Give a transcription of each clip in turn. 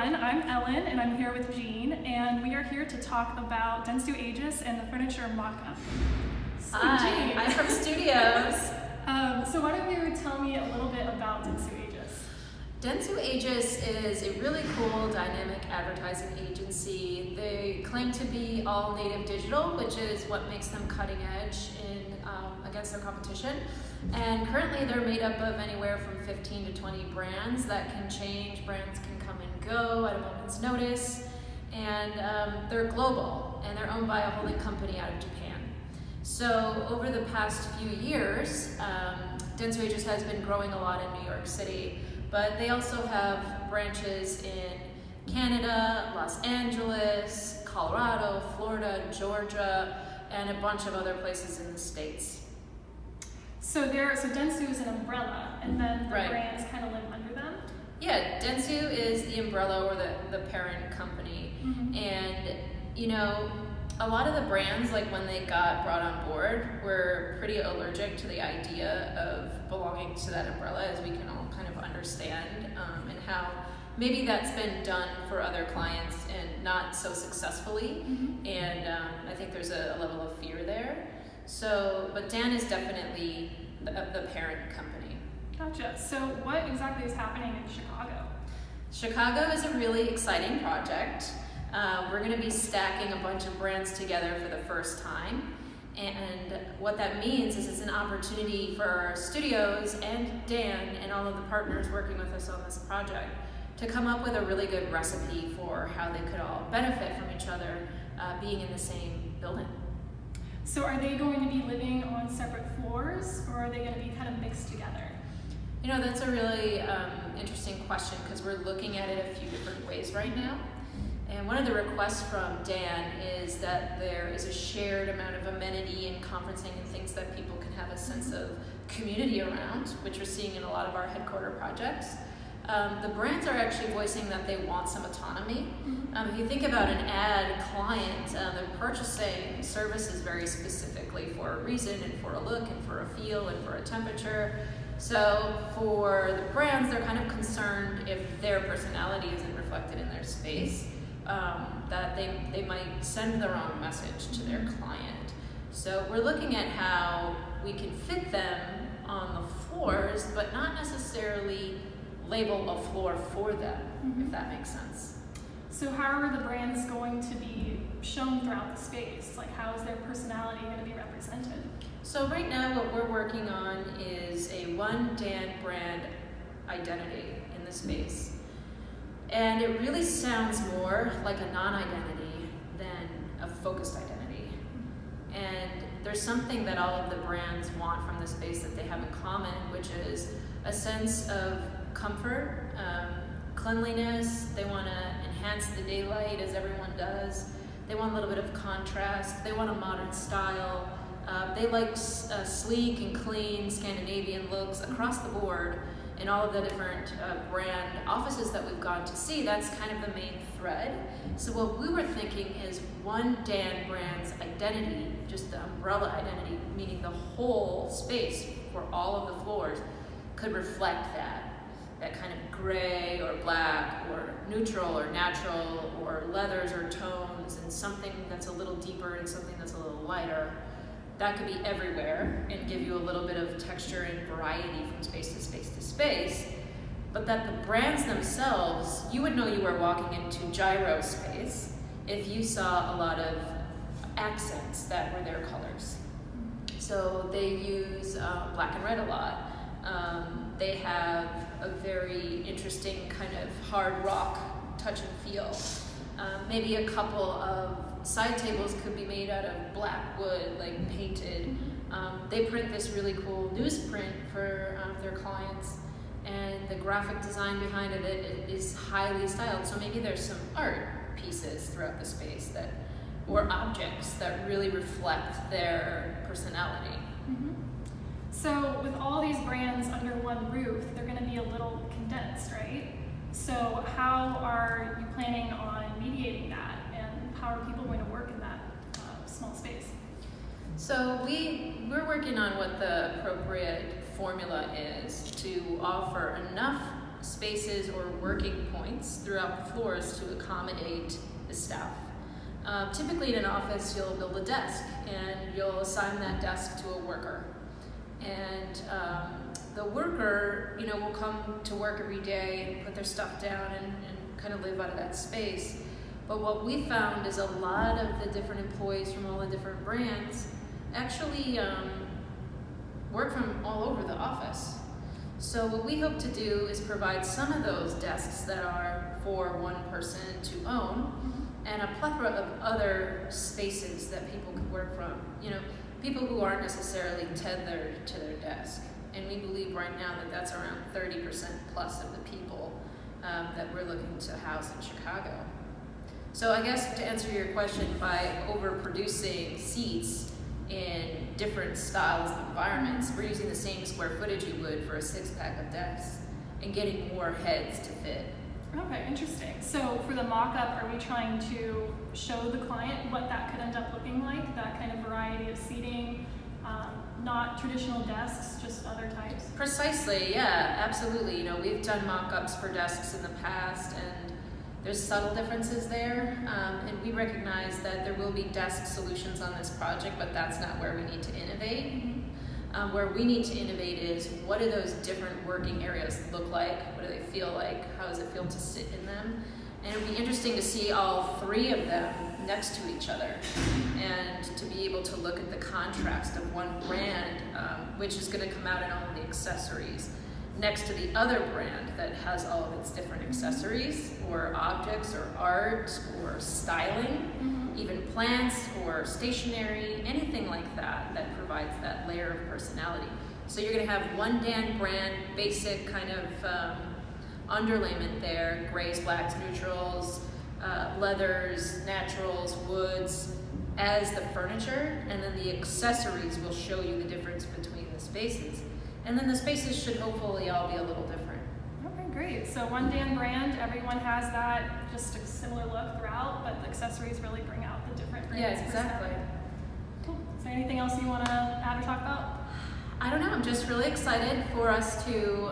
everyone. I'm Ellen, and I'm here with Jean, and we are here to talk about Dentsu Aegis and the furniture mock-up. So, Hi, Jean, I'm from Studios. So why don't you tell me a little bit about Dentsu Aegis? Dentsu Aegis is a really cool dynamic advertising agency. They claim to be all native digital, which is what makes them cutting edge against their competition. And currently they're made up of anywhere from 15 to 20 brands that can change. Brands can come and go at a moment's notice. And they're global, and they're owned by a holding company out of Japan. So over the past few years, Dentsu Aegis has been growing a lot in New York City, but they also have branches in Canada, Los Angeles, Colorado, Florida, Georgia, and a bunch of other places in the States. So Dentsu is an umbrella, and then the Right. brands kind of live under them? Yeah, Dentsu is the umbrella or the parent company. Mm-hmm. And, you know, a lot of the brands, like when they got brought on board, were pretty allergic to the idea of belonging to that umbrella, as we can all kind of understand, and how maybe that's been done for other clients and not so successfully. Mm-hmm. And I think there's a level of fear there. But Dan is definitely the parent company. Gotcha. So what exactly is happening in Chicago? Chicago is a really exciting project. We're going to be stacking a bunch of brands together for the first time. And what that means is it's an opportunity for our studios and Dan and all of the partners working with us on this project to come up with a really good recipe for how they could all benefit from each other being in the same building. So are they going to be living on separate floors, or are they going to be kind of mixed together? You know, that's a really interesting question, because we're looking at it a few different ways right now. And one of the requests from Dan is that there is a shared amount of amenity and conferencing and things that people can have a sense of community around, which we're seeing in a lot of our headquarter projects. The brands are actually voicing that they want some autonomy. If you think about an ad client, they're purchasing services very specifically for a reason and for a look and for a feel and for a temperature. So for the brands, they're kind of concerned if their personality isn't reflected in their space, that they might send the wrong message to their client. So we're looking at how we can fit them on the floors, but not necessarily label a floor for them, if that makes sense. So how are the brands going to be shown throughout the space? Like, how is their personality going to be represented? So right now what we're working on is a one Dan brand identity in the space. And it really sounds more like a non-identity than a focused identity. And there's something that all of the brands want from the space that they have in common, which is a sense of comfort, cleanliness. They want to enhance the daylight, as everyone does. They want a little bit of contrast. They want a modern style. They like sleek and clean Scandinavian looks across the board. In all of the different brand offices that we've gone to see, that's kind of the main thread. So what we were thinking is one Dan brand's identity, just the umbrella identity, meaning the whole space for all of the floors, could reflect that kind of gray or black or neutral or natural or leathers or tones, and something that's a little deeper and something that's a little lighter. That could be everywhere and give you a little bit of texture and variety from space to space to space, but that the brands themselves, you would know you were walking into gyro space if you saw a lot of accents that were their colors. So they use black and red a lot. They have a very interesting kind of hard rock touch and feel. Maybe a couple of side tables could be made out of black wood, like painted. They print this really cool newsprint for their clients, and the graphic design behind it is highly styled. So maybe there's some art pieces throughout the space or objects that really reflect their personality. Mm-hmm. So with all these brands under one roof, they're going to be a little condensed, right? So how are you planning on mediating that, and how are people going to work in that small space? So we're working on what the appropriate formula is to offer enough spaces or working points throughout the floors to accommodate the staff. Typically in an office, you'll build a desk and you'll assign that desk to a worker. And the worker, will come to work every day and put their stuff down and kind of live out of that space. But what we found is a lot of the different employees from all the different brands actually work from all over the office. So what we hope to do is provide some of those desks that are for one person to own, and a plethora of other spaces that people could work from. People who aren't necessarily tethered to their desk. And we believe right now that that's around 30% plus of the people that we're looking to house in Chicago. So I guess to answer your question, by overproducing seats in different styles of environments, we're using the same square footage you would for a 6-pack of desks and getting more heads to fit. Okay, interesting. So for the mock-up, are we trying to show the client what that could end up looking like, that kind of variety of seating, not traditional desks, just other types? Precisely, yeah, absolutely. We've done mock-ups for desks in the past, and there's subtle differences there, and we recognize that there will be desk solutions on this project, but that's not where we need to innovate. Mm-hmm. Where we need to innovate is, what do those different working areas look like? What do they feel like? How does it feel to sit in them? And it would be interesting to see all three of them next to each other, and to be able to look at the contrast of one brand, which is going to come out in all of the accessories, next to the other brand that has all of its different accessories or objects or art or styling, even plants or stationery, anything like that that provides that layer of personality. So you're going to have one Dan brand, basic kind of underlayment there, grays, blacks, neutrals, leathers, naturals, woods as the furniture, and then the accessories will show you the difference between the spaces. And then the spaces should hopefully all be a little different. Okay, great. So one Dan brand, everyone has that, just a similar look throughout, but the accessories really bring out the different brands. Yeah, exactly. Cool. Is there anything else you want to add or talk about? I don't know. I'm just really excited for us to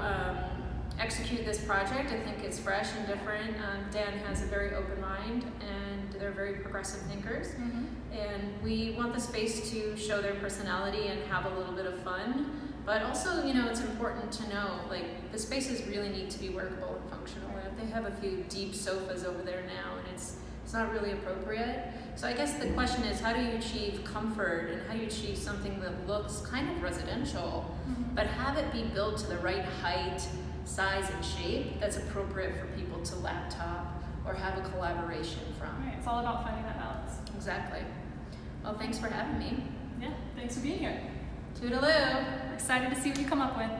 execute this project. I think it's fresh and different. Dan has a very open mind, and they're very progressive thinkers. Mm-hmm. And we want the space to show their personality and have a little bit of fun. But also, it's important to know, the spaces really need to be workable and functional. And if they have a few deep sofas over there now, and it's not really appropriate. So I guess the question is, how do you achieve comfort, and how do you achieve something that looks kind of residential, but have it be built to the right height, size, and shape that's appropriate for people to laptop or have a collaboration from. Right, it's all about finding that balance. Exactly. Well, thanks for having me. Yeah, thanks for being here. Toodaloo. We're excited to see what you come up with.